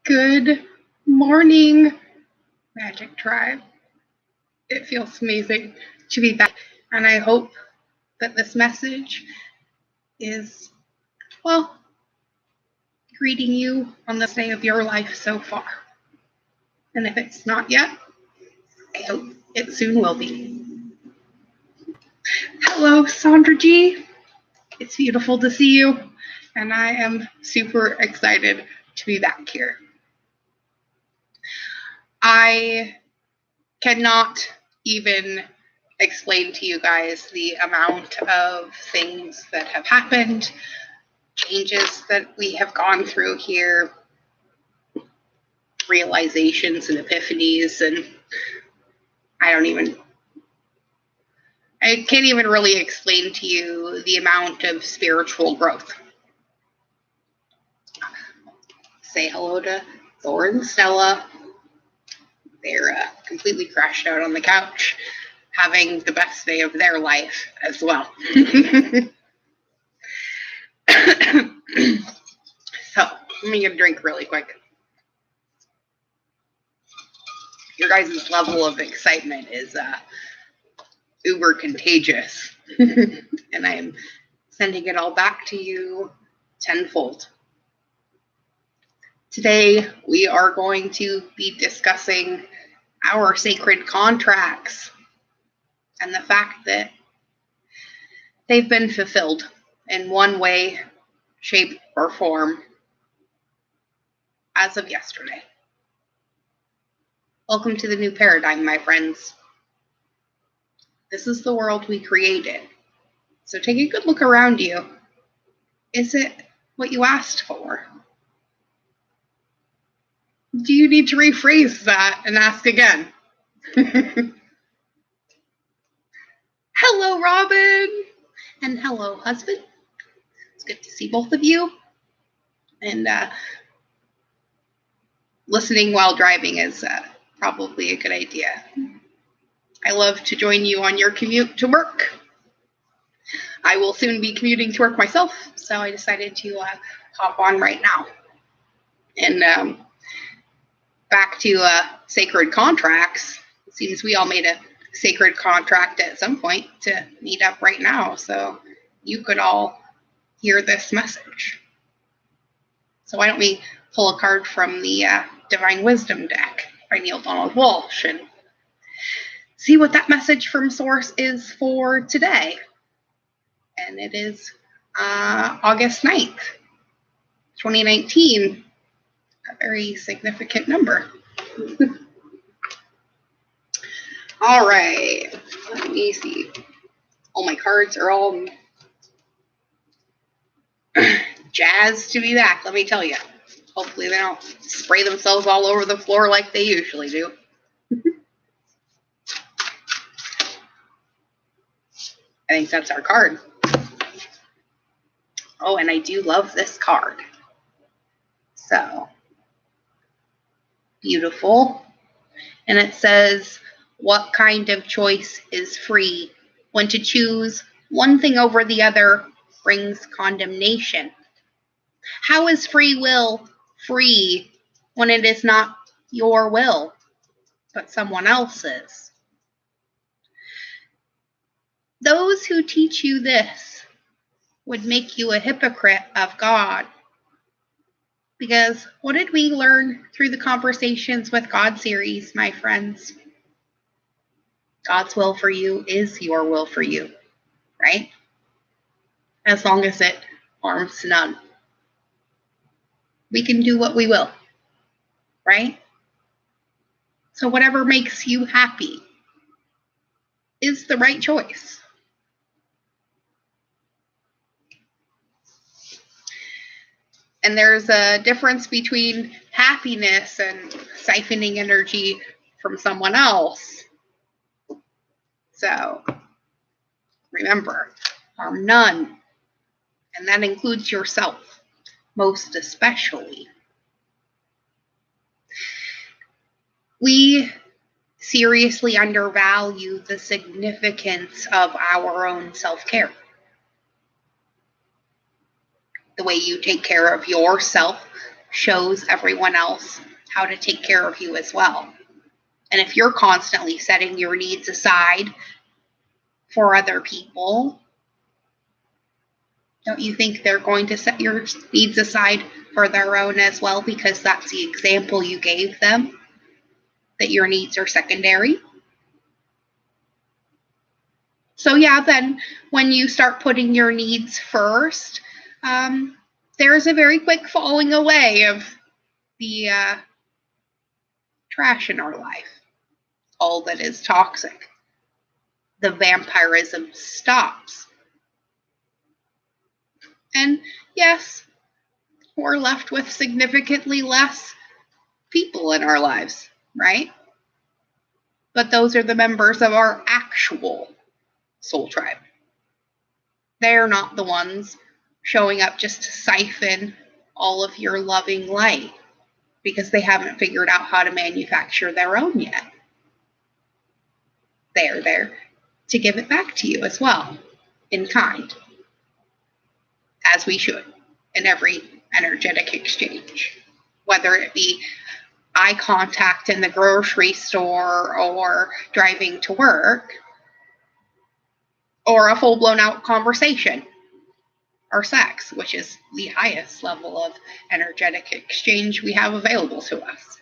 Good morning, Magic Tribe. It feels amazing to be back, and I hope that this message is, well, greeting you on this day of your life so far. And if it's not yet, I hope it soon will be. Hello, Sandra G. It's beautiful to see you, and I am super excited to be back here. I cannot even explain to you guys the amount of things that have happened, changes that we have gone through here, realizations and epiphanies, and I can't even really explain to you the amount of spiritual growth. Say hello to Thor and Stella. They're completely crashed out on the couch, having the best day of their life as well. So, let me get a drink really quick. Your guys' level of excitement is uber contagious. And I'm sending it all back to you tenfold. Today, we are going to be discussing our sacred contracts and the fact that they've been fulfilled in one way, shape, or form as of yesterday. Welcome to the new paradigm, my friends. This is the world we created. So take a good look around you. Is it what you asked for? Do you need to rephrase that and ask again? Hello, Robin. And hello, husband. It's good to see both of you. And listening while driving is probably a good idea. I love to join you on your commute to work. I will soon be commuting to work myself, so I decided to hop on right now. And back to sacred contracts. It seems we all made a sacred contract at some point to meet up right now, so you could all hear this message. So why don't we pull a card from the Divine Wisdom deck by Neil Donald Walsh and see what that message from Source is for today. And it is August 9th, 2019. A very significant number. All right, let me see. All my cards are all jazzed to be back, let me tell you. Hopefully they don't spray themselves all over the floor like they usually do. I think that's our card. Oh, and I do love this card. So, beautiful. And it says, what kind of choice is free when to choose one thing over the other brings condemnation? How is free will free when it is not your will, but someone else's? Those who teach you this would make you a hypocrite of God. Because what did we learn through the Conversations with God series, my friends? God's will for you is your will for you, right? As long as it harms none. We can do what we will, right? So whatever makes you happy is the right choice. And there's a difference between happiness and siphoning energy from someone else. So remember, harm none. And that includes yourself, most especially. We seriously undervalue the significance of our own self-care. The way you take care of yourself shows everyone else how to take care of you as well. And if you're constantly setting your needs aside for other people, don't you think they're going to set your needs aside for their own as well, because that's the example you gave them, that your needs are secondary? So yeah, then when you start putting your needs first, there's a very quick falling away of the trash in our life, all that is toxic. The vampirism stops. And yes, we're left with significantly less people in our lives, right? But those are the members of our actual soul tribe. They're not the ones showing up just to siphon all of your loving light, because they haven't figured out how to manufacture their own yet. They're there to give it back to you as well, in kind, as we should in every energetic exchange, whether it be eye contact in the grocery store or driving to work, or a full-blown out conversation, or sex, which is the highest level of energetic exchange we have available to us.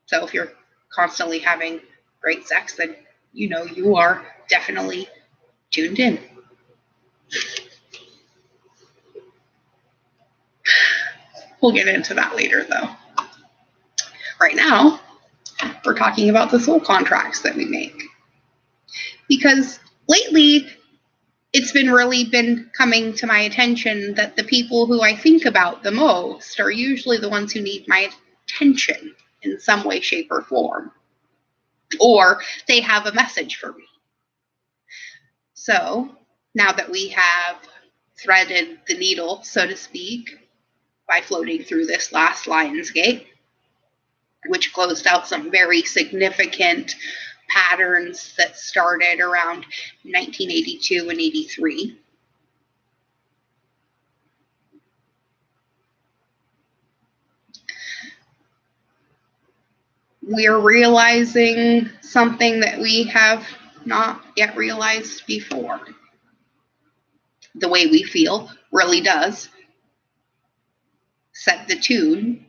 So if you're constantly having great sex, then you know you are definitely tuned in. We'll get into that later, though. Right now, we're talking about the soul contracts that we make. Because lately, it's been coming to my attention that the people who I think about the most are usually the ones who need my attention in some way, shape, or form. Or they have a message for me. So, now that we have threaded the needle, so to speak, by floating through this last Lion's Gate, which closed out some very significant patterns that started around 1982 and 83. We're realizing something that we have not yet realized before. The way we feel really does set the tune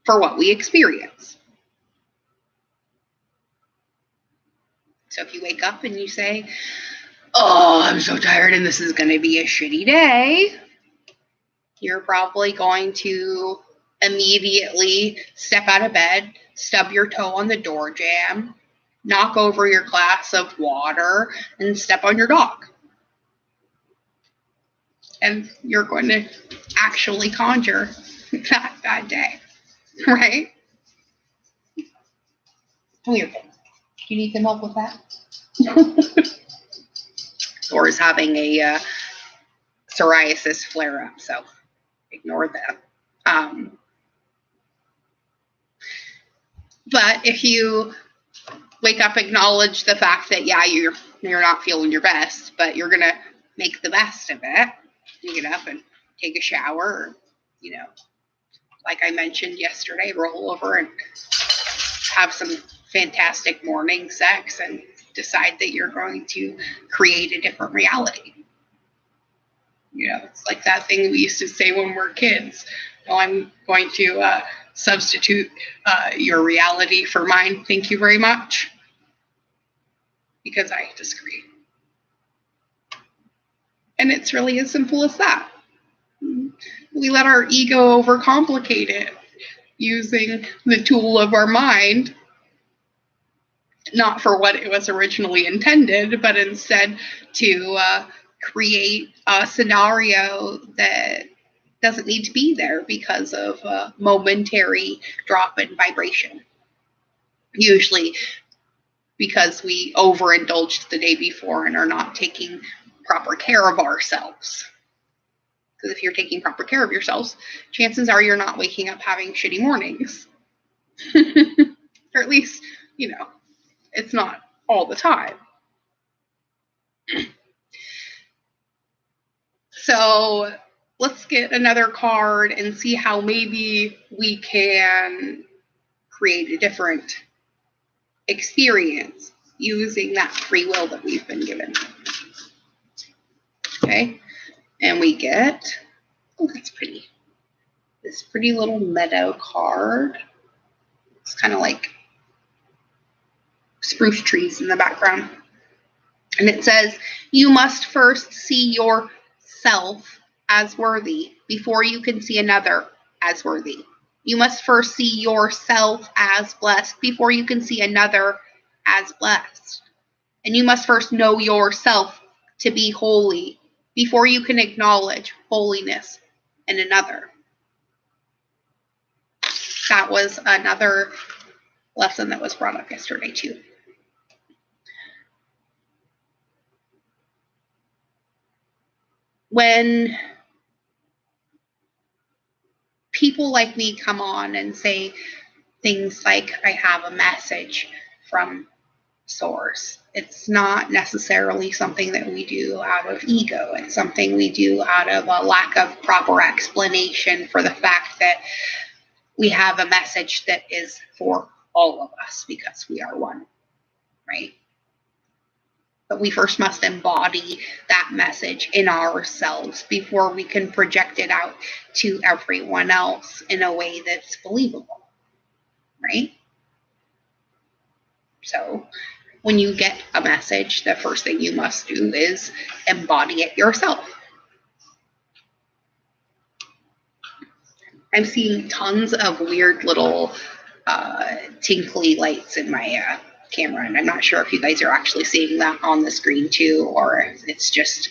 for what we experience. So if you wake up and you say, "Oh, I'm so tired and this is going to be a shitty day," you're probably going to immediately step out of bed, stub your toe on the door jamb, knock over your glass of water, and step on your dog. And you're going to actually conjure that bad day, right? Come here. Do you need some help with that? Or is having a psoriasis flare-up, so ignore that. But if you wake up, acknowledge the fact that, yeah, you're not feeling your best, but you're going to make the best of it. You get up and take a shower, or, like I mentioned yesterday, roll over and have some fantastic morning sex and decide that you're going to create a different reality. It's like that thing we used to say when we were kids. "Oh, I'm going to substitute your reality for mine. Thank you very much." Because I disagree. And it's really as simple as that. We let our ego overcomplicate it using the tool of our mind, not for what it was originally intended, but instead to create a scenario that doesn't need to be there because of a momentary drop in vibration. Usually because we overindulged the day before and are not taking proper care of ourselves. Because if you're taking proper care of yourselves, chances are you're not waking up having shitty mornings. Or at least, it's not all the time. So let's get another card and see how maybe we can create a different experience using that free will that we've been given. Okay, and we get, oh, that's pretty. This pretty little meadow card. It's kind of like spruce trees in the background. And it says, you must first see yourself as worthy before you can see another as worthy. You must first see yourself as blessed before you can see another as blessed. And you must first know yourself to be holy before you can acknowledge holiness in another. That was another lesson that was brought up yesterday too. When people like me come on and say things like, I have a message from Source, it's not necessarily something that we do out of ego. It's something we do out of a lack of proper explanation for the fact that we have a message that is for all of us because we are one, right? But we first must embody that message in ourselves before we can project it out to everyone else in a way that's believable, right? So when you get a message, the first thing you must do is embody it yourself. I'm seeing tons of weird little tinkly lights in my camera, and I'm not sure if you guys are actually seeing that on the screen too, or if it's just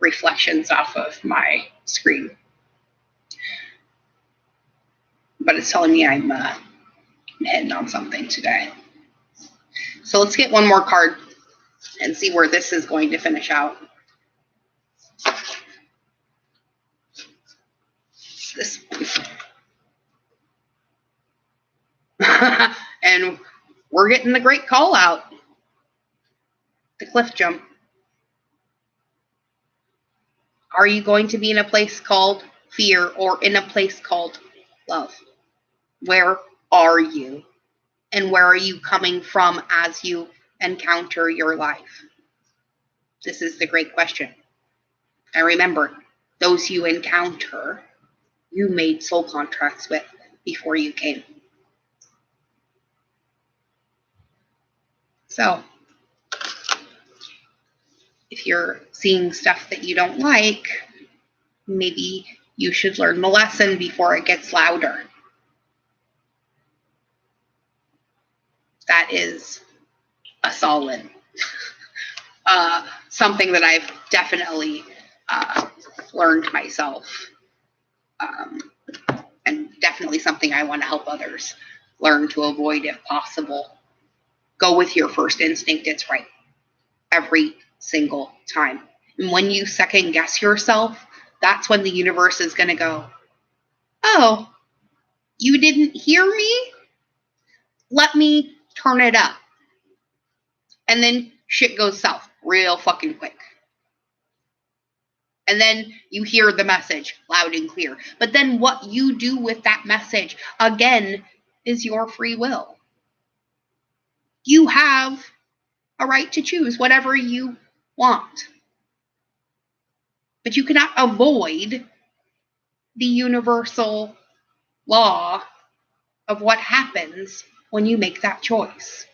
reflections off of my screen. But it's telling me I'm heading on something today. So let's get one more card and see where this is going to finish out. This and we're getting the great call out. The cliff jump. Are you going to be in a place called fear or in a place called love? Where are you? And where are you coming from as you encounter your life? This is the great question. And remember, those you encounter, you made soul contracts with before you came. So, if you're seeing stuff that you don't like, maybe you should learn the lesson before it gets louder. That is a solid something that I've definitely learned myself, and definitely something I want to help others learn to avoid if possible. Go with your first instinct. It's right every single time. And when you second guess yourself, that's when the universe is going to go, oh, you didn't hear me? Let me turn it up. And then shit goes south real fucking quick. And then you hear the message loud and clear. But then what you do with that message, again, is your free will. You have a right to choose whatever you want. But you cannot avoid the universal law of what happens when you make that choice.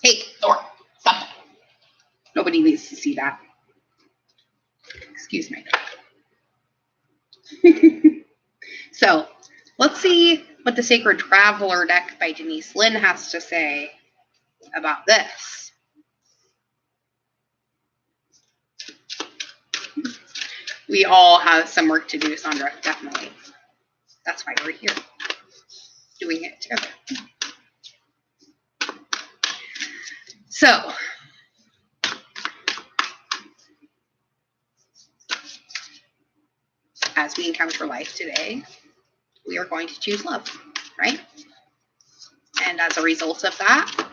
Hey, Thor, stop. Nobody needs to see that. Excuse me. So, let's see what the Sacred Traveler deck by Denise Lynn has to say about this. We all have some work to do, Sandra, definitely. That's why we're here, doing it together. So, as we encounter life today, we are going to choose love, right? And as a result of that,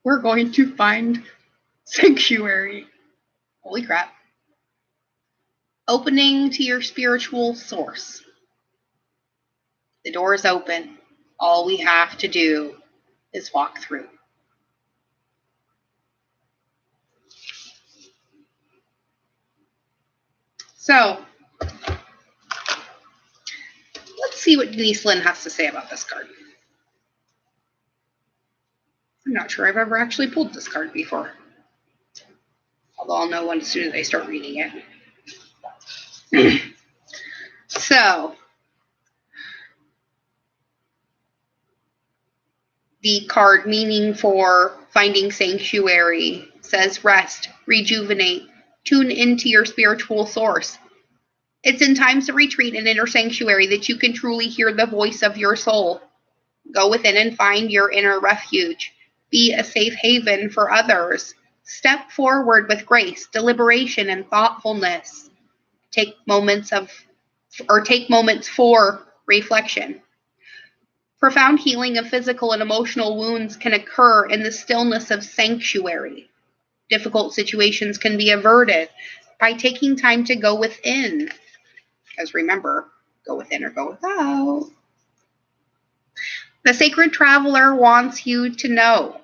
We're going to find sanctuary. Holy crap. Opening to your spiritual source. The door is open. All we have to do is walk through. So, let's see what Denise Lynn has to say about this card. I'm not sure I've ever actually pulled this card before. Although I'll know as soon as I start reading it. So, the card meaning for finding sanctuary says rest, rejuvenate, tune into your spiritual source. It's in times of retreat and inner sanctuary that you can truly hear the voice of your soul. Go within and find your inner refuge. Be a safe haven for others. Step forward with grace, deliberation, and thoughtfulness. Take moments for reflection. Profound healing of physical and emotional wounds can occur in the stillness of sanctuary. Difficult situations can be averted by taking time to go within. Because remember, go within or go without. The sacred traveler wants you to know.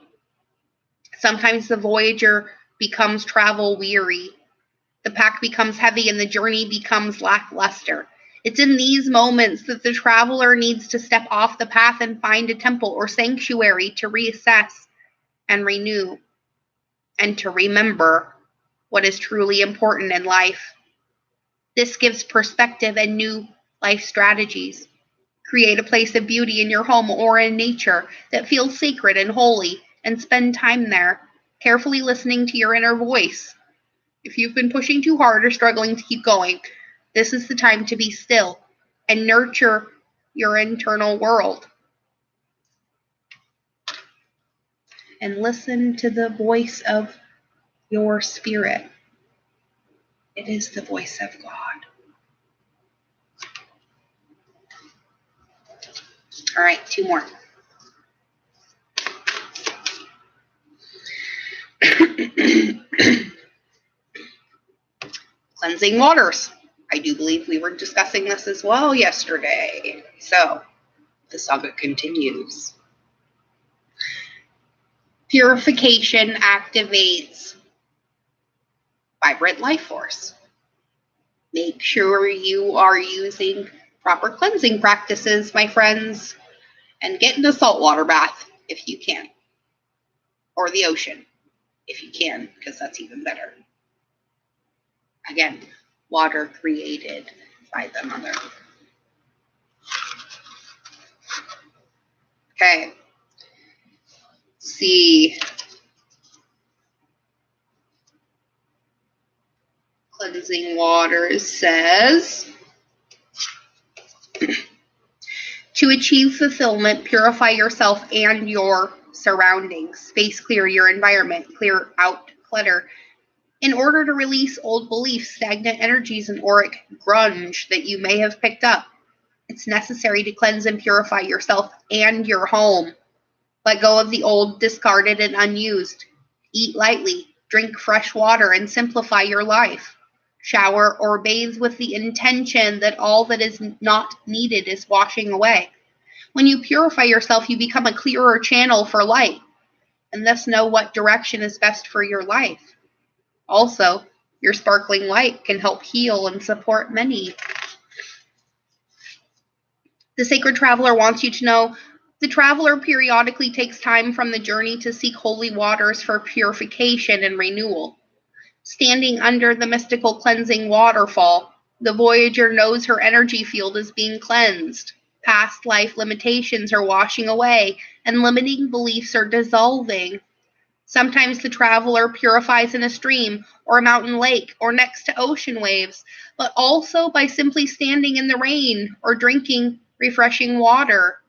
Sometimes the voyager becomes travel weary. The pack becomes heavy and the journey becomes lackluster. It's in these moments that the traveler needs to step off the path and find a temple or sanctuary to reassess and renew and to remember what is truly important in life. This gives perspective and new life strategies. Create a place of beauty in your home or in nature that feels sacred and holy, and spend time there, carefully listening to your inner voice. If you've been pushing too hard or struggling to keep going, this is the time to be still and nurture your internal world. And listen to the voice of your spirit. It is the voice of God. All right, 2 more. Cleansing waters. I do believe we were discussing this as well yesterday. So, the saga continues. Purification activates vibrant life force. Make sure you are using proper cleansing practices, my friends, and get in a saltwater bath if you can. Or the ocean if you can, because that's even better. Again, water created by the mother. Okay. Let's see. Cleansing waters says, to achieve fulfillment, purify yourself and your surroundings. Space clear your environment. Clear out clutter. In order to release old beliefs, stagnant energies, and auric grunge that you may have picked up, it's necessary to cleanse and purify yourself and your home. Let go of the old, discarded, and unused. Eat lightly, drink fresh water, and simplify your life. Shower or bathe with the intention that all that is not needed is washing away. When you purify yourself, you become a clearer channel for light, and thus know what direction is best for your life. Also, your sparkling light can help heal and support many. The sacred traveler wants you to know the traveler periodically takes time from the journey to seek holy waters for purification and renewal. Standing under the mystical cleansing waterfall, the voyager knows her energy field is being cleansed. Past life limitations are washing away, and limiting beliefs are dissolving. Sometimes the traveler purifies in a stream or a mountain lake or next to ocean waves, but also by simply standing in the rain or drinking refreshing water.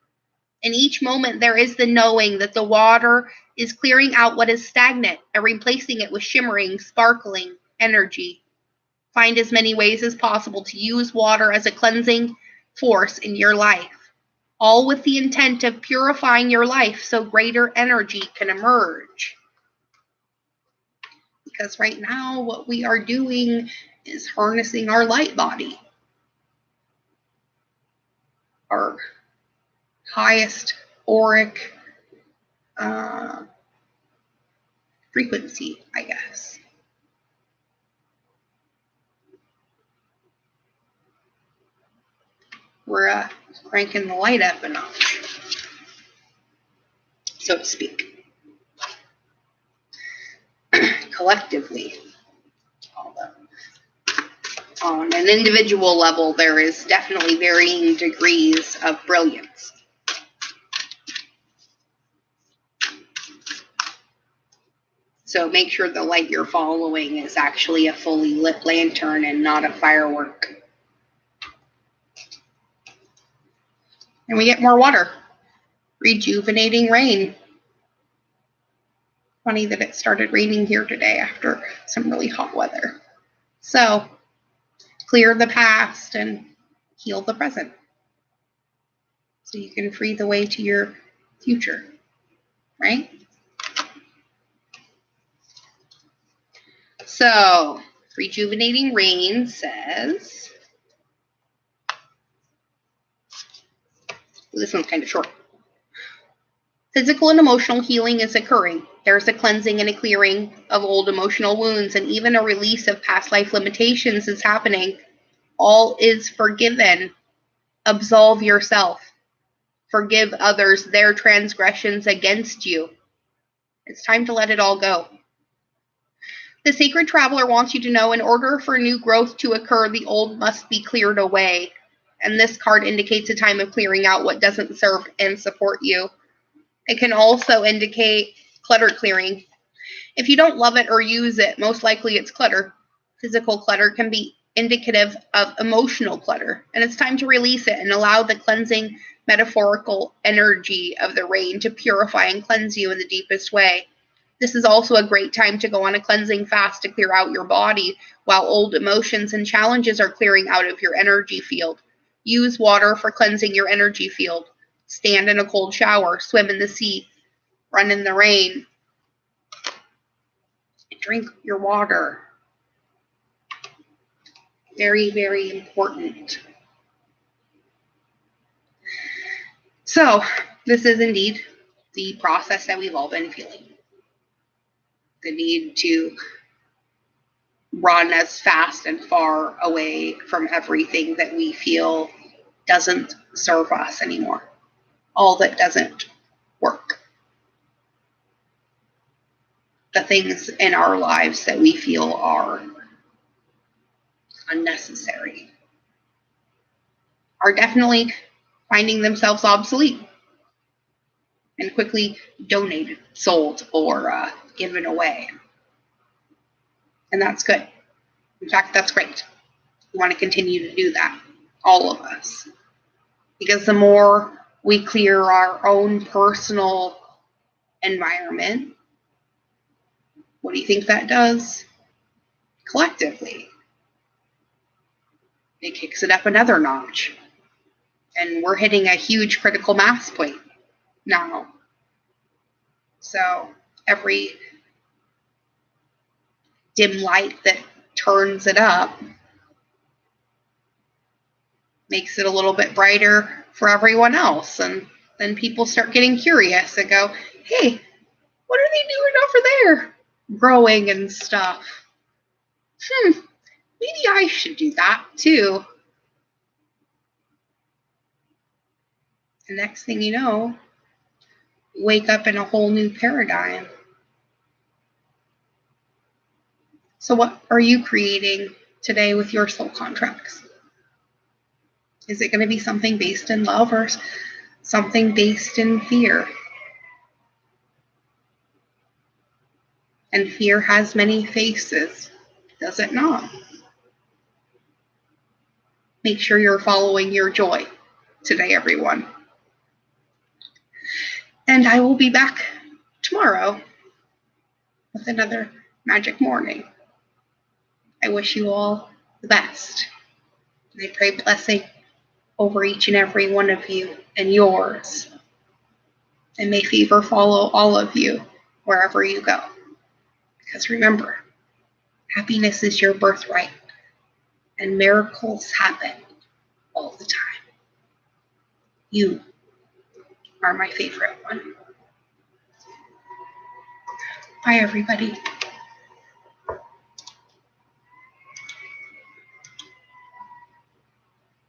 In each moment, there is the knowing that the water is clearing out what is stagnant and replacing it with shimmering, sparkling energy. Find as many ways as possible to use water as a cleansing force in your life, all with the intent of purifying your life so greater energy can emerge. because right now what we are doing is harnessing our light body, our highest auric frequency, I guess. We're cranking the light up a notch, so to speak. Collectively, although on an individual level, there is definitely varying degrees of brilliance. So make sure the light you're following is actually a fully lit lantern and not a firework. And we get more water. Rejuvenating rain. Funny that it started raining here today after some really hot weather. So clear the past and heal the present, so you can free the way to your future, right? So rejuvenating rain says, this one's kind of short. Physical and emotional healing is occurring. There's a cleansing and a clearing of old emotional wounds, and even a release of past life limitations is happening. All is forgiven. Absolve yourself. Forgive others their transgressions against you. It's time to let it all go. The sacred traveler wants you to know, in order for new growth to occur, the old must be cleared away. And this card indicates a time of clearing out what doesn't serve and support you. It can also indicate clutter clearing. If you don't love it or use it, most likely it's clutter. Physical clutter can be indicative of emotional clutter, and it's time to release it and allow the cleansing metaphorical energy of the rain to purify and cleanse you in the deepest way. This is also a great time to go on a cleansing fast to clear out your body while old emotions and challenges are clearing out of your energy field. Use water for cleansing your energy field. Stand in a cold shower, swim in the sea, run in the rain, drink your water. Very, very important. So, this is indeed the process that we've all been feeling. The need to run as fast and far away from everything that we feel doesn't serve us anymore. All that doesn't work. The things in our lives that we feel are unnecessary are definitely finding themselves obsolete and quickly donated, sold, or given away. And that's good. In fact, that's great. We want to continue to do that, all of us. Because the more we clear our own personal environment, what do you think that does? Collectively, it kicks it up another notch. And we're hitting a huge critical mass point now. So every dim light that turns it up makes it a little bit brighter for everyone else. And then people start getting curious and go, hey, what are they doing over there? Growing and stuff. Maybe I should do that too. The next thing you know, wake up in a whole new paradigm. So what are you creating today with your soul contracts? Is it going to be something based in love or something based in fear? And fear has many faces, does it not? Make sure you're following your joy today, everyone. And I will be back tomorrow with another magic morning. I wish you all the best. And I pray blessing over each and every one of you and yours. And may favor follow all of you wherever you go. Because remember, Happiness is your birthright, and miracles happen all the time. You are my favorite one. Bye, everybody.